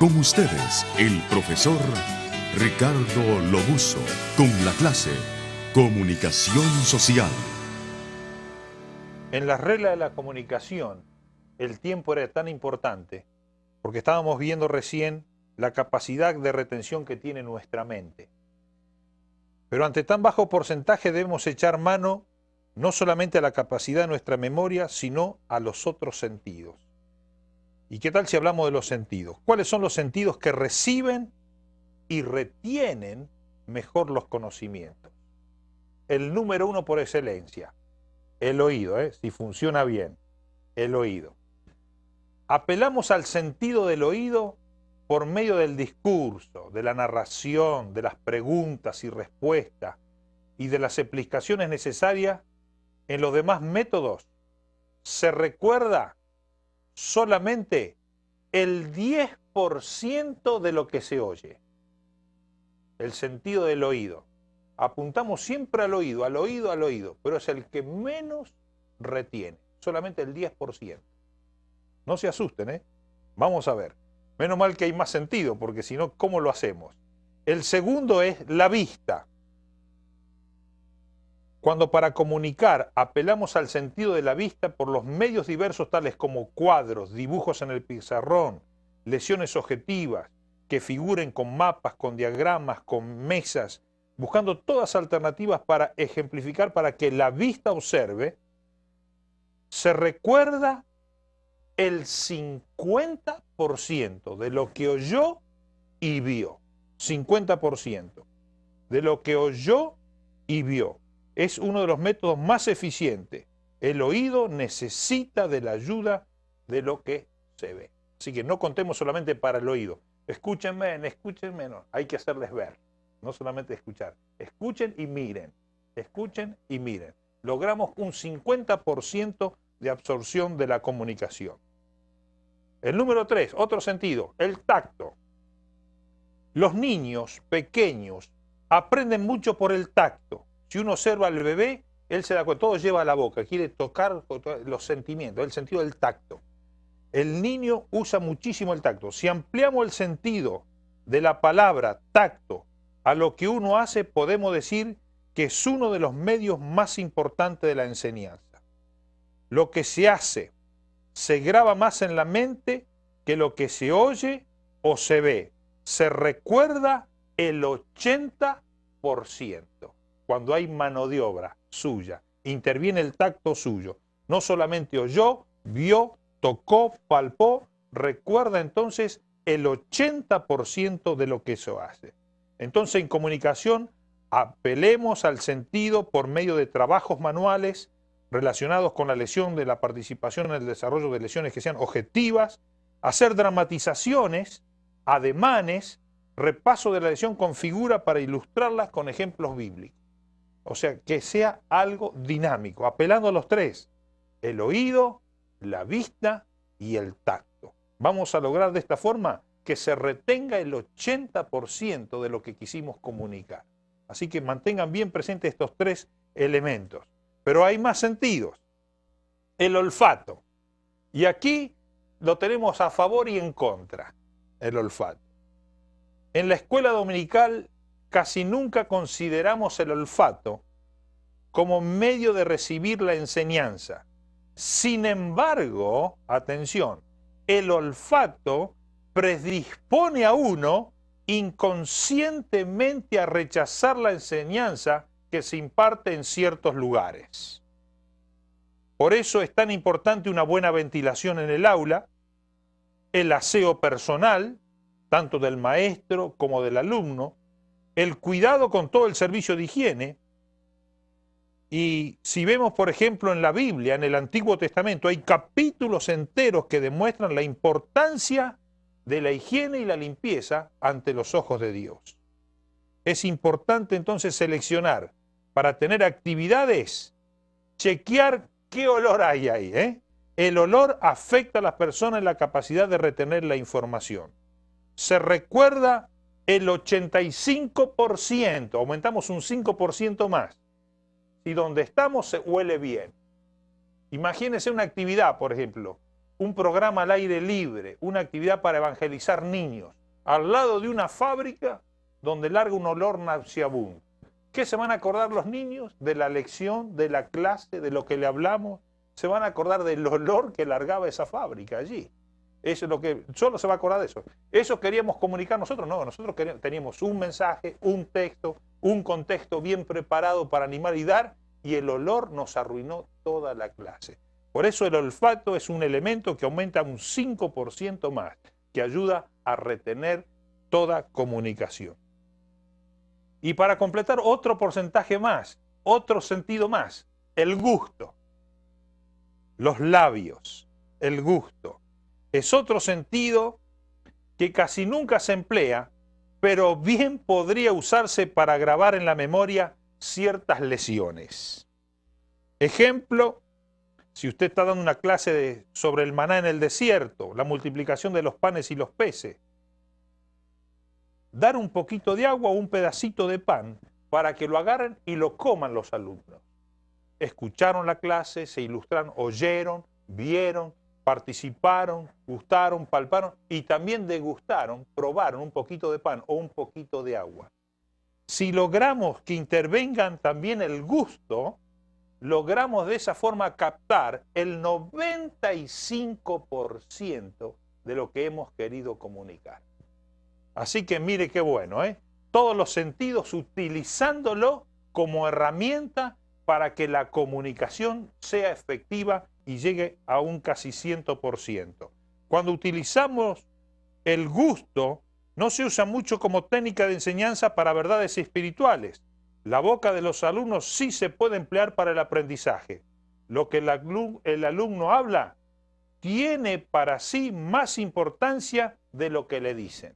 Con ustedes, el profesor Ricardo Lobuso, con la clase Comunicación Social. En las reglas de la comunicación, el tiempo era tan importante porque estábamos viendo recién la capacidad de retención que tiene nuestra mente. Pero ante tan bajo porcentaje debemos echar mano no solamente a la capacidad de nuestra memoria, sino a los otros sentidos. ¿Y qué tal si hablamos de los sentidos? ¿Cuáles son los sentidos que reciben y retienen mejor los conocimientos? El número uno por excelencia, el oído, si funciona bien, el oído. Apelamos al sentido del oído por medio del discurso, de la narración, de las preguntas y respuestas y de las explicaciones necesarias. En los demás métodos se recuerda solamente el 10% de lo que se oye. El sentido del oído. Apuntamos siempre al oído, al oído, al oído, pero es el que menos retiene, solamente el 10%. No se asusten, Vamos a ver. Menos mal que hay más sentido, porque si no, ¿cómo lo hacemos? El segundo es la vista. Cuando para comunicar apelamos al sentido de la vista por los medios diversos tales como cuadros, dibujos en el pizarrón, lesiones objetivas, que figuren con mapas, con diagramas, con mesas, buscando todas alternativas para ejemplificar, para que la vista observe, se recuerda el 50% de lo que oyó y vio. 50% de lo que oyó y vio. Es uno de los métodos más eficientes. El oído necesita de la ayuda de lo que se ve. Así que no contemos solamente para el oído. Escúchenme, no. Hay que hacerles ver, no solamente escuchar. Escuchen y miren. Escuchen y miren. Logramos un 50% de absorción de la comunicación. El número 3, otro sentido, el tacto. Los niños pequeños aprenden mucho por el tacto. Si uno observa al bebé, él se da cuenta, todo lleva a la boca, quiere tocar los sentimientos, el sentido del tacto. El niño usa muchísimo el tacto. Si ampliamos el sentido de la palabra tacto a lo que uno hace, podemos decir que es uno de los medios más importantes de la enseñanza. Lo que se hace se graba más en la mente que lo que se oye o se ve. Se recuerda el 80%. Cuando hay mano de obra suya, interviene el tacto suyo. No solamente oyó, vio, tocó, palpó, recuerda entonces el 80% de lo que se hace. Entonces en comunicación apelemos al sentido por medio de trabajos manuales relacionados con la lesión de la participación en el desarrollo de lesiones que sean objetivas, hacer dramatizaciones, ademanes, repaso de la lesión con figura para ilustrarlas con ejemplos bíblicos. O sea, que sea algo dinámico, apelando a los tres, el oído, la vista y el tacto. Vamos a lograr de esta forma que se retenga el 80% de lo que quisimos comunicar. Así que mantengan bien presentes estos tres elementos. Pero hay más sentidos. El olfato. Y aquí lo tenemos a favor y en contra, el olfato. En la escuela dominical casi nunca consideramos el olfato como medio de recibir la enseñanza. Sin embargo, atención, el olfato predispone a uno inconscientemente a rechazar la enseñanza que se imparte en ciertos lugares. Por eso es tan importante una buena ventilación en el aula, el aseo personal, tanto del maestro como del alumno, el cuidado con todo el servicio de higiene. Y si vemos, por ejemplo, en la Biblia, en el Antiguo Testamento, hay capítulos enteros que demuestran la importancia de la higiene y la limpieza ante los ojos de Dios. Es importante entonces seleccionar para tener actividades, chequear qué olor hay ahí. El olor afecta a las personas en la capacidad de retener la información. Se recuerda el 85%, aumentamos un 5% más. Si donde estamos se huele bien. Imagínense una actividad, por ejemplo, un programa al aire libre, una actividad para evangelizar niños, al lado de una fábrica donde larga un olor nauseabundo. ¿Qué se van a acordar los niños? De la lección, de la clase, de lo que le hablamos. Se van a acordar del olor que largaba esa fábrica allí. Eso es lo que, solo se va a acordar de eso. ¿Eso queríamos comunicar nosotros? No, nosotros teníamos un mensaje, un texto, un contexto bien preparado para animar y dar, y el olor nos arruinó toda la clase. Por eso el olfato es un elemento que aumenta un 5% más, que ayuda a retener toda comunicación. Y para completar otro porcentaje más, otro sentido más, el gusto. Los labios, el gusto. Es otro sentido que casi nunca se emplea, pero bien podría usarse para grabar en la memoria ciertas lesiones. Ejemplo, si usted está dando una clase sobre el maná en el desierto, la multiplicación de los panes y los peces, dar un poquito de agua o un pedacito de pan para que lo agarren y lo coman los alumnos. Escucharon la clase, se ilustraron, oyeron, vieron, participaron, gustaron, palparon y también degustaron, probaron un poquito de pan o un poquito de agua. Si logramos que intervengan también el gusto, logramos de esa forma captar el 95% de lo que hemos querido comunicar. Así que mire qué bueno, ¿eh? Todos los sentidos utilizándolo como herramienta para que la comunicación sea efectiva y llegue a un casi 100%. Cuando utilizamos el gusto, no se usa mucho como técnica de enseñanza para verdades espirituales. La boca de los alumnos sí se puede emplear para el aprendizaje. Lo que el alumno habla tiene para sí más importancia de lo que le dicen.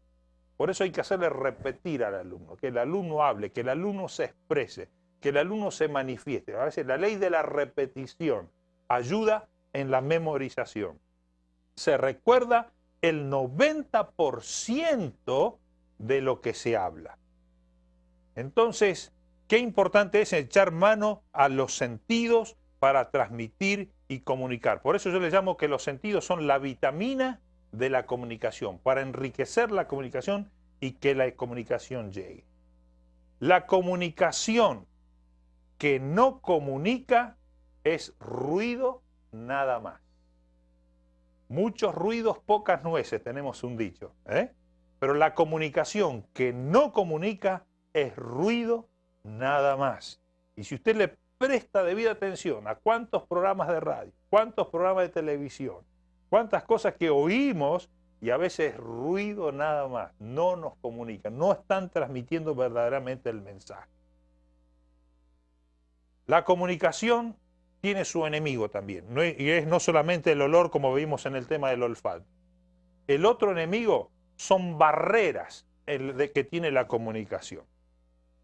Por eso hay que hacerle repetir al alumno, que el alumno hable, que el alumno se exprese, que el alumno se manifieste. A veces la ley de la repetición ayuda en la memorización. Se recuerda el 90% de lo que se habla. Entonces, qué importante es echar mano a los sentidos para transmitir y comunicar. Por eso yo les llamo que los sentidos son la vitamina de la comunicación, para enriquecer la comunicación y que la comunicación llegue. La comunicación que no comunica es ruido nada más. Muchos ruidos, pocas nueces, tenemos un dicho, ¿eh? Pero la comunicación que no comunica es ruido nada más. Y si usted le presta debida atención a cuántos programas de radio, cuántos programas de televisión, cuántas cosas que oímos y a veces ruido nada más, no nos comunican, no están transmitiendo verdaderamente el mensaje. La comunicación tiene su enemigo también, y es no solamente el olor como vimos en el tema del olfato. El otro enemigo son barreras que tiene la comunicación.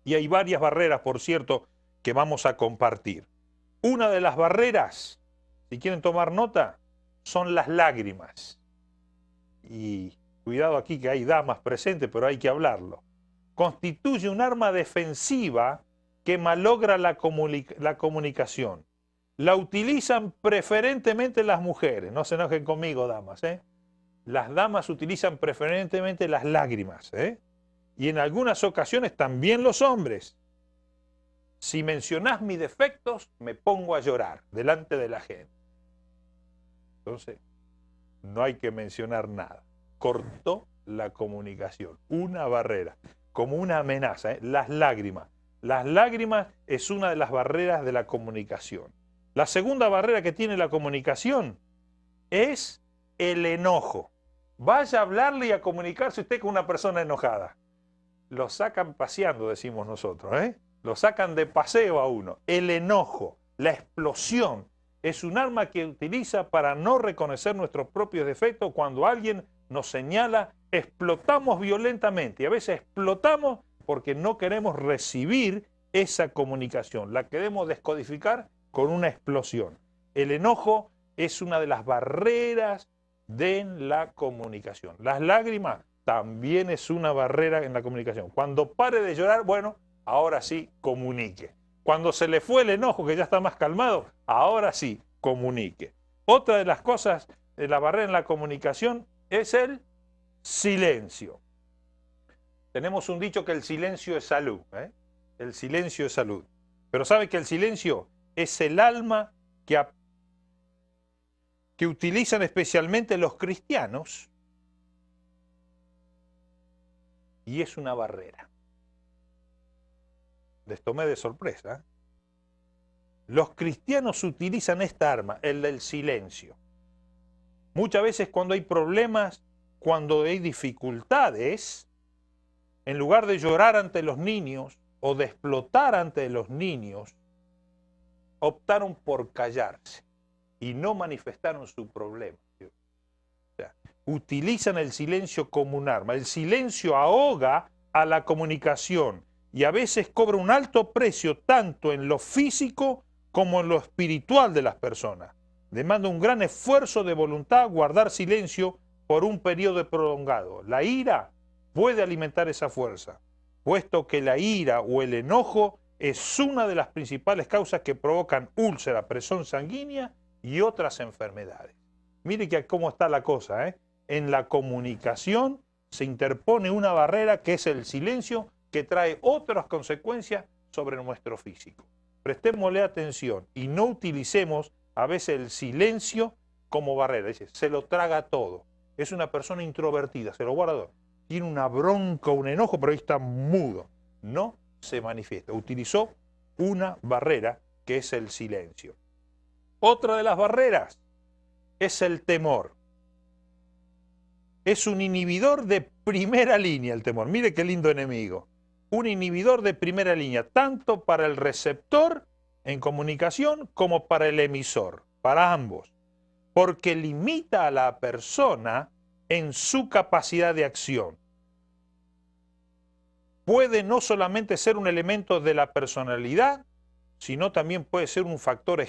Y hay varias barreras, por cierto, que vamos a compartir. Una de las barreras, si quieren tomar nota, son las lágrimas. Y cuidado aquí que hay damas presentes, pero hay que hablarlo. Constituye un arma defensiva que malogra la comunicación. La utilizan preferentemente las mujeres. No se enojen conmigo, damas, ¿eh? Las damas utilizan preferentemente las lágrimas, ¿eh? Y en algunas ocasiones también los hombres. Si mencionás mis defectos, me pongo a llorar delante de la gente. Entonces, no hay que mencionar nada. Cortó la comunicación. Una barrera, como una amenaza, ¿eh? Las lágrimas. Las lágrimas es una de las barreras de la comunicación. La segunda barrera que tiene la comunicación es el enojo. Vaya a hablarle y a comunicarse usted con una persona enojada. Lo sacan paseando, decimos nosotros, ¿eh? Lo sacan de paseo a uno. El enojo, la explosión, es un arma que utiliza para no reconocer nuestros propios defectos. Cuando alguien nos señala, explotamos violentamente. Y a veces explotamos porque no queremos recibir esa comunicación. La queremos descodificar con una explosión. El enojo es una de las barreras de la comunicación. Las lágrimas también es una barrera en la comunicación. Cuando pare de llorar, bueno, ahora sí, comunique. Cuando se le fue el enojo, que ya está más calmado, ahora sí, comunique. Otra de las cosas la barrera en la comunicación es el silencio. Tenemos un dicho que el silencio es salud, ¿eh? El silencio es salud. Pero ¿sabe que el silencio es el alma que utilizan especialmente los cristianos? Y es una barrera. Les tomé de sorpresa, ¿eh? Los cristianos utilizan esta arma, el del silencio. Muchas veces cuando hay problemas, cuando hay dificultades, en lugar de llorar ante los niños o de explotar ante los niños, optaron por callarse y no manifestaron su problema. O sea, utilizan el silencio como un arma. El silencio ahoga a la comunicación y a veces cobra un alto precio tanto en lo físico como en lo espiritual de las personas. Demanda un gran esfuerzo de voluntad guardar silencio por un periodo prolongado. La ira puede alimentar esa fuerza, puesto que la ira o el enojo es una de las principales causas que provocan úlcera, presión sanguínea y otras enfermedades. Mire que cómo está la cosa, ¿eh? En la comunicación se interpone una barrera que es el silencio, que trae otras consecuencias sobre nuestro físico. Prestémosle atención y no utilicemos a veces el silencio como barrera. Dice, se lo traga todo. Es una persona introvertida, se lo guarda todo. Tiene una bronca, un enojo, pero ahí está mudo. No se manifiesta. Utilizó una barrera que es el silencio. Otra de las barreras es el temor. Es un inhibidor de primera línea el temor. Mire qué lindo enemigo. Un inhibidor de primera línea, tanto para el receptor en comunicación como para el emisor, para ambos, porque limita a la persona en su capacidad de acción. Puede no solamente ser un elemento de la personalidad, sino también puede ser un factor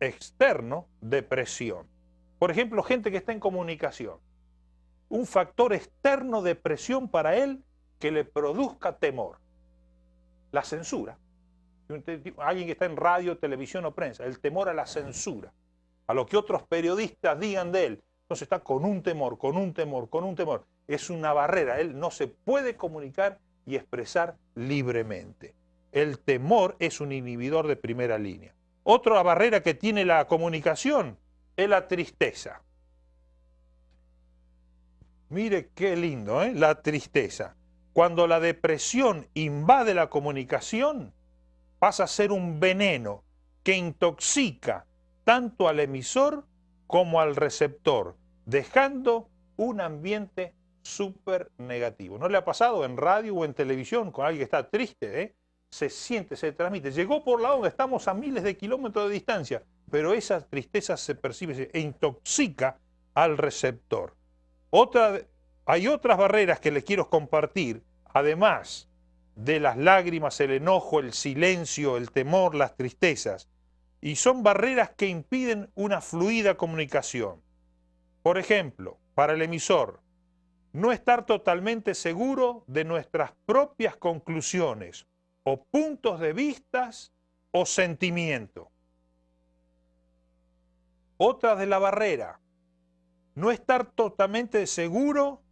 externo de presión. Por ejemplo, gente que está en comunicación. Un factor externo de presión para él que le produzca temor. La censura. Alguien que está en radio, televisión o prensa, el temor a la censura, a lo que otros periodistas digan de él. Entonces está con un temor, con un temor, con un temor. Es una barrera, él no se puede comunicar y expresar libremente. El temor es un inhibidor de primera línea. Otra barrera que tiene la comunicación es la tristeza. Mire qué lindo, ¿eh? La tristeza. Cuando la depresión invade la comunicación, pasa a ser un veneno que intoxica tanto al emisor como al receptor, dejando un ambiente súper negativo. ¿No le ha pasado en radio o en televisión con alguien que está triste? ¿Eh? Se siente, se transmite. Llegó por la onda, estamos a miles de kilómetros de distancia, pero esa tristeza se percibe e intoxica al receptor. Hay otras barreras que les quiero compartir, además de las lágrimas, el enojo, el silencio, el temor, las tristezas, y son barreras que impiden una fluida comunicación. Por ejemplo, para el emisor, no estar totalmente seguro de nuestras propias conclusiones o puntos de vista o sentimiento. Otra de la barrera, no estar totalmente seguro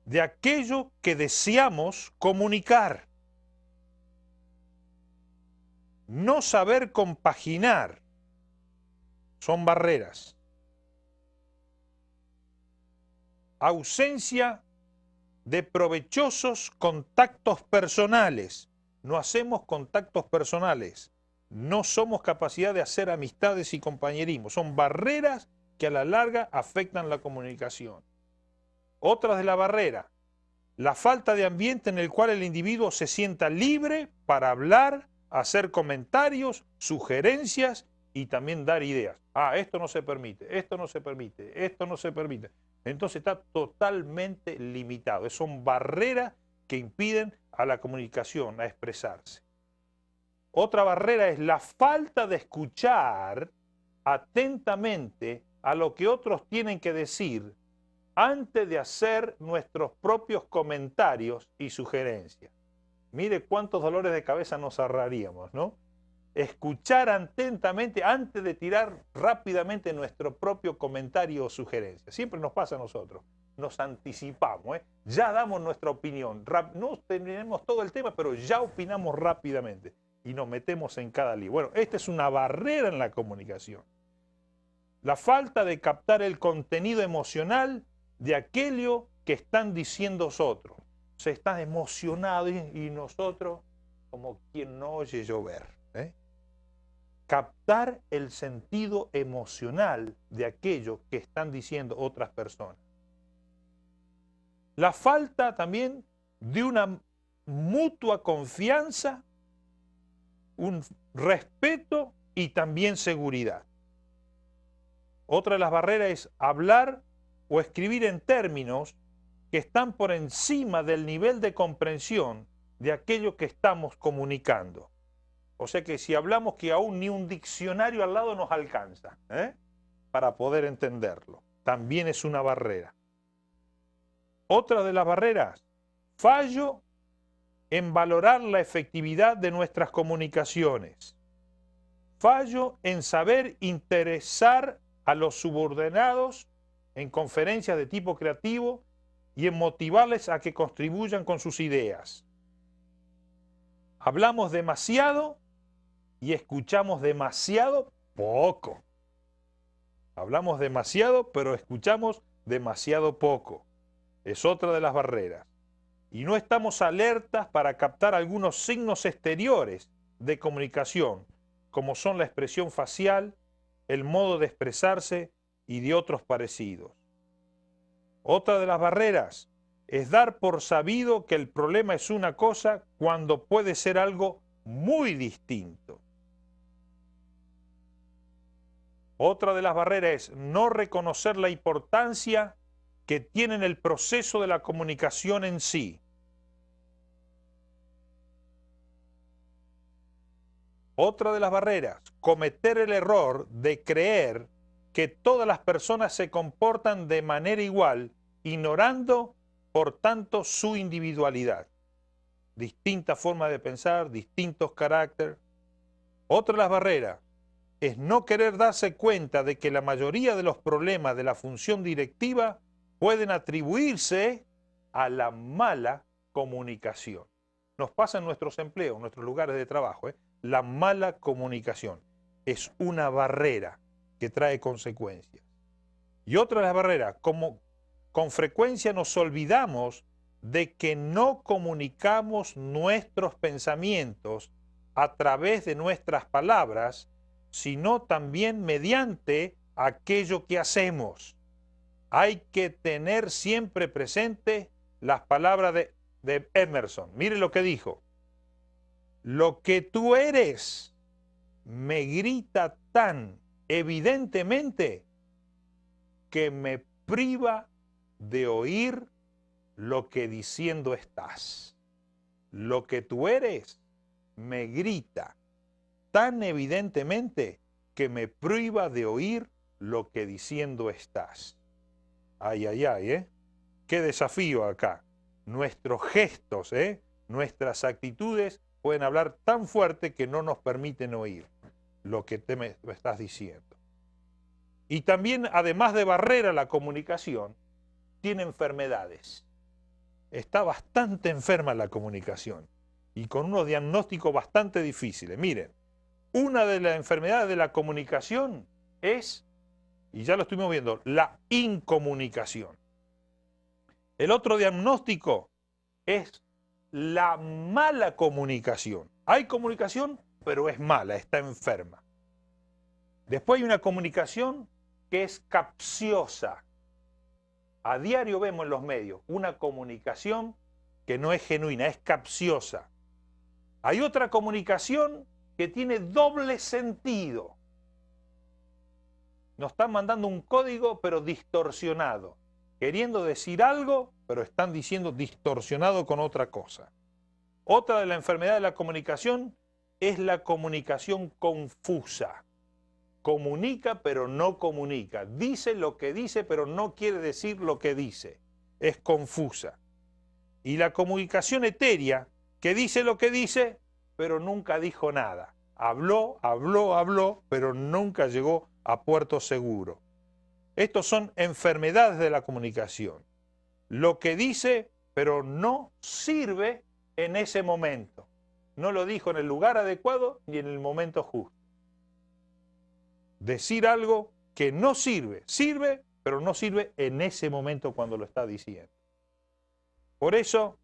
de aquello que deseamos comunicar. No saber compaginar son barreras. Ausencia de provechosos contactos personales. No hacemos contactos personales. No somos capacidad de hacer amistades y compañerismo. Son barreras que a la larga afectan la comunicación. Otras de la barrera, la falta de ambiente en el cual el individuo se sienta libre para hablar, hacer comentarios, sugerencias y también dar ideas. Ah, esto no se permite, esto no se permite, esto no se permite. Entonces está totalmente limitado. Son barreras que impiden a la comunicación, a expresarse. Otra barrera es la falta de escuchar atentamente a lo que otros tienen que decir antes de hacer nuestros propios comentarios y sugerencias. Mire cuántos dolores de cabeza nos ahorraríamos, ¿no? escuchar atentamente antes de tirar rápidamente nuestro propio comentario o sugerencia. Siempre nos pasa a nosotros. Nos anticipamos, ya damos nuestra opinión. No tenemos todo el tema, pero ya opinamos rápidamente y nos metemos en cada lío. Bueno, esta es una barrera en la comunicación. La falta de captar el contenido emocional de aquello que están diciendo otros. Se están emocionados y nosotros como quien no oye llover. Captar el sentido emocional de aquello que están diciendo otras personas. La falta también de una mutua confianza, un respeto y también seguridad. Otra de las barreras es hablar o escribir en términos que están por encima del nivel de comprensión de aquello que estamos comunicando. O sea que si hablamos que aún ni un diccionario al lado nos alcanza, para poder entenderlo, también es una barrera. Otra de las barreras, fallo en valorar la efectividad de nuestras comunicaciones. Fallo en saber interesar a los subordinados en conferencias de tipo creativo y en motivarles a que contribuyan con sus ideas. Hablamos demasiado y escuchamos demasiado poco. Hablamos demasiado, pero escuchamos demasiado poco. Es otra de las barreras. Y no estamos alertas para captar algunos signos exteriores de comunicación, como son la expresión facial, el modo de expresarse y de otros parecidos. Otra de las barreras es dar por sabido que el problema es una cosa cuando puede ser algo muy distinto. Otra de las barreras es no reconocer la importancia que tiene en el proceso de la comunicación en sí. Otra de las barreras, cometer el error de creer que todas las personas se comportan de manera igual, ignorando, por tanto, su individualidad. Distintas formas de pensar, distintos caracteres. Otra de las barreras es no querer darse cuenta de que la mayoría de los problemas de la función directiva pueden atribuirse a la mala comunicación. Nos pasa en nuestros empleos, en nuestros lugares de trabajo. La mala comunicación es una barrera que trae consecuencias. Y otra de las barreras, como con frecuencia nos olvidamos de que no comunicamos nuestros pensamientos a través de nuestras palabras, sino también mediante aquello que hacemos. Hay que tener siempre presente las palabras de Emerson. Mire lo que dijo. Lo que tú eres me grita tan evidentemente que me priva de oír lo que diciendo estás. Lo que tú eres me grita tan evidentemente que me priva de oír lo que diciendo estás. Ay, ay, ay, Qué desafío acá. Nuestros gestos, nuestras actitudes pueden hablar tan fuerte que no nos permiten oír lo que me estás diciendo. Y también, además de barrera a la comunicación, tiene enfermedades. Está bastante enferma la comunicación y con unos diagnósticos bastante difíciles. Miren, una de las enfermedades de la comunicación es, y ya lo estuvimos viendo, la incomunicación. El otro diagnóstico es la mala comunicación. Hay comunicación, pero es mala, está enferma. Después hay una comunicación que es capciosa. A diario vemos en los medios una comunicación que no es genuina, es capciosa. Hay otra comunicación que tiene doble sentido. Nos están mandando un código, pero distorsionado. Queriendo decir algo, pero están diciendo distorsionado con otra cosa. Otra de la enfermedad de la comunicación es la comunicación confusa. Comunica, pero no comunica. Dice lo que dice, pero no quiere decir lo que dice. Es confusa. Y la comunicación etérea, que dice lo que dice, pero nunca dijo nada. habló, pero nunca llegó a puerto seguro. Estos son enfermedades de la comunicación. Lo que dice, pero no sirve en ese momento. No lo dijo en el lugar adecuado ni en el momento justo. Decir algo que no sirve, sirve, pero no sirve en ese momento cuando lo está diciendo. Por eso,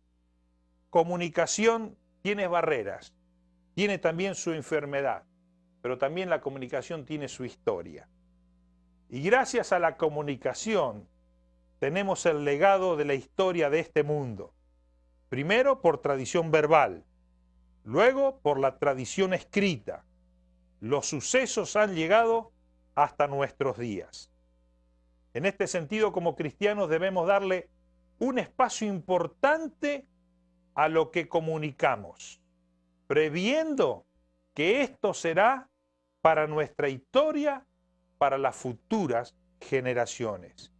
comunicación tiene barreras, tiene también su enfermedad, pero también la comunicación tiene su historia. Y gracias a la comunicación tenemos el legado de la historia de este mundo. Primero por tradición verbal, luego por la tradición escrita. Los sucesos han llegado hasta nuestros días. En este sentido, como cristianos debemos darle un espacio importante a lo que comunicamos, previendo que esto será para nuestra historia, para las futuras generaciones.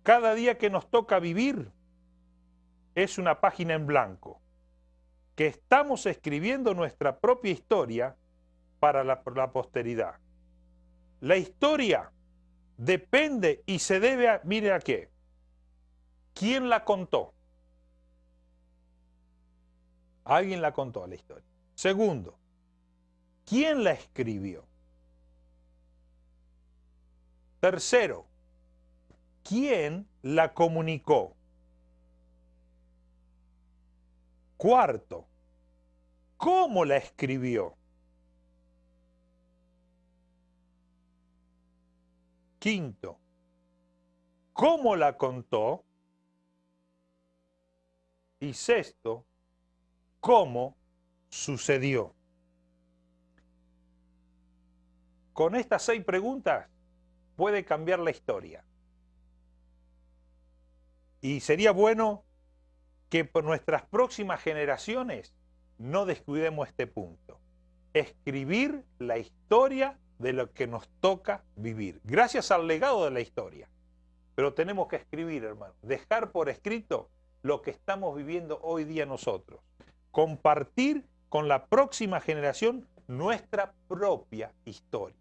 Cada día que nos toca vivir es una página en blanco, que estamos escribiendo nuestra propia historia para la posteridad. La historia depende y se debe a, mire a qué, ¿quién la contó? Alguien la contó la historia. Segundo, ¿quién la escribió? Tercero, ¿quién la comunicó? Cuarto, ¿cómo la escribió? Quinto, ¿cómo la contó? Y sexto, ¿cómo sucedió? Con estas 6 preguntas puede cambiar la historia. Y sería bueno que por nuestras próximas generaciones no descuidemos este punto. Escribir la historia de lo que nos toca vivir, gracias al legado de la historia. Pero tenemos que escribir, hermano, dejar por escrito lo que estamos viviendo hoy día nosotros. Compartir con la próxima generación nuestra propia historia.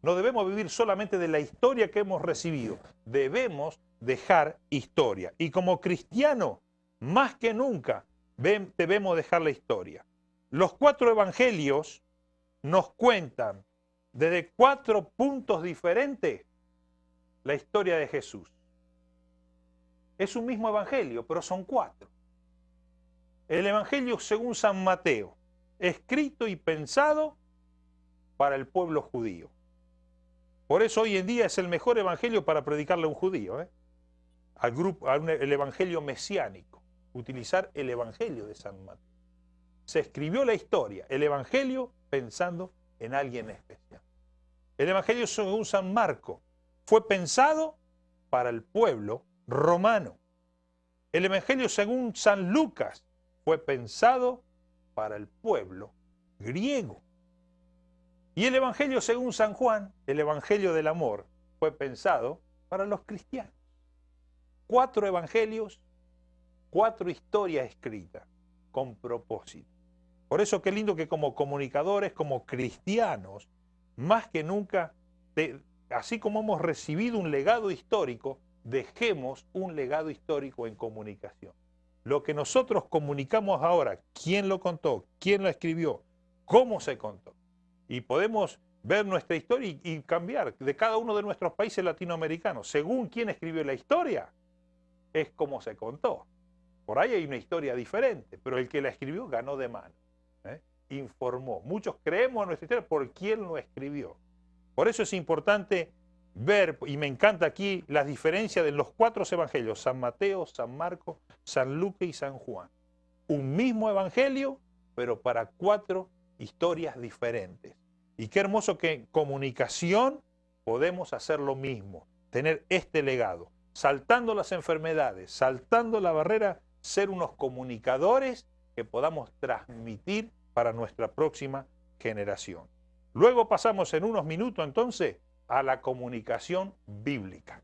No debemos vivir solamente de la historia que hemos recibido, debemos dejar historia. Y como cristiano, más que nunca, debemos dejar la historia. Los 4 evangelios nos cuentan desde 4 puntos diferentes la historia de Jesús. Es un mismo evangelio, pero son 4. El evangelio según San Mateo, escrito y pensado para el pueblo judío. Por eso hoy en día es el mejor evangelio para predicarle a un judío, el evangelio mesiánico, utilizar el evangelio de San Mateo. Se escribió la historia, el evangelio pensando en alguien especial. El evangelio según San Marco fue pensado para el pueblo romano. El evangelio según San Lucas fue pensado para el pueblo griego. Y el evangelio según San Juan, el evangelio del amor, fue pensado para los cristianos. 4 evangelios, 4 historias escritas con propósito. Por eso qué lindo que como comunicadores, como cristianos, más que nunca, así como hemos recibido un legado histórico, dejemos un legado histórico en comunicación. Lo que nosotros comunicamos ahora, quién lo contó, quién lo escribió, cómo se contó. Y podemos ver nuestra historia y cambiar de cada uno de nuestros países latinoamericanos. Según quién escribió la historia, es como se contó. Por ahí hay una historia diferente, pero el que la escribió ganó de mano. Informó. Muchos creemos en nuestra historia por quién lo escribió. Por eso es importante ver, y me encanta aquí, las diferencias de los 4 evangelios, San Mateo, San Marcos, San Lucas y San Juan. Un mismo evangelio, pero para 4 historias diferentes. Y qué hermoso que en comunicación podemos hacer lo mismo, tener este legado, saltando las enfermedades, saltando la barrera, ser unos comunicadores que podamos transmitir para nuestra próxima generación. Luego pasamos en unos minutos entonces a la comunicación bíblica.